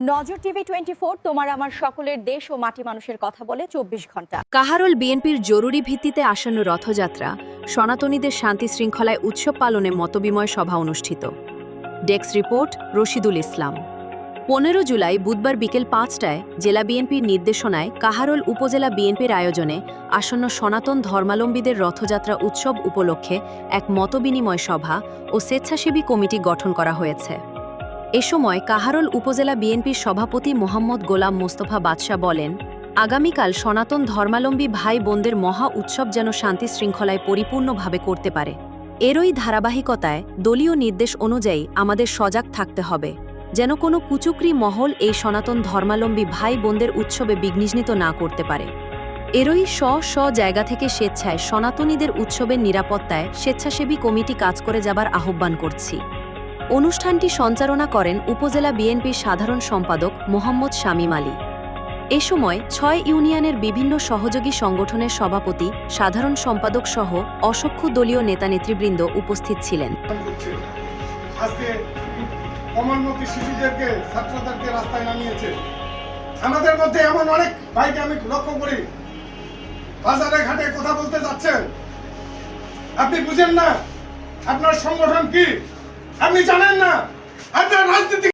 নজর টিভি 24 তোমার আমার সকলের দেশ ও মাটি মানুষের কথা বলে 24 ঘন্টা। কাহারোল বিএনপির জরুরি ভিত্তিতে আসন্ন রথযাত্রা সনাতনীদের শান্তি শৃঙ্খলায় উৎসব পালনে মতবিময় সভা অনুষ্ঠিত। ডেস্ক রিপোর্ট রশিদুল ইসলাম। 15 জুলাই বুধবার বিকেল 5টায় জেলা বিএনপির নির্দেশনায় কাহারোল উপজেলা বিএনপির আয়োজনে আসন্ন সনাতন ধর্মাবলম্বীদের রথযাত্রা উৎসব উপলক্ষে এক মতবিনিময় সভা ও স্বেচ্ছাসেবী কমিটি গঠন করা হয়েছে। এ সময় কাহারোল উপজেলা বিএনপির সভাপতি মোহাম্মদ গোলাম মোস্তফা বাদশা বলেন, আগামীকাল সনাতন ধর্মাবলম্বী ভাই বোনদের মহা উৎসব যেন শান্তি শৃঙ্খলায় পরিপূর্ণভাবে করতে পারে। এরই ধারাবাহিকতায় দলীয় নির্দেশ অনুযায়ী আমাদের সজাগ থাকতে হবে, যেন কোনো কুচক্রী মহল এই সনাতন ধর্মাবলম্বী ভাই বোনদের উৎসবে বিঘ্নিত না করতে পারে। এরই স্ব জায়গা থেকে স্বেচ্ছায় সনাতনীদের উৎসবের নিরাপত্তায় স্বেচ্ছাসেবী কমিটি কাজ করে যাবার আহ্বান করছি। অনুষ্ঠানটি সঞ্চালনা করেন উপজেলা বিএনপির সাধারণ সম্পাদক মোহাম্মদ শামীম আলী। এ সময় 6 ইউনিয়নের বিভিন্ন সহযোগী সংগঠনের সভাপতি, সাধারণ সম্পাদক সহ অসংখ্য দলীয় নেতানেতৃবৃন্দ উপস্থিত ছিলেন। আজকে কমলমতি শিশুদেরকে ছাত্রদেরকে রাস্তায় নামিয়েছে। আমাদের মধ্যে এমন অনেক ভাইকে আমি লক্ষ্য করি, বাজারে ঘাটে কথা বলতে যাচ্ছেন, আপনি বুঝেন না আপনার সংগঠন কি, আপনি জানেন না আপনার রাজনীতি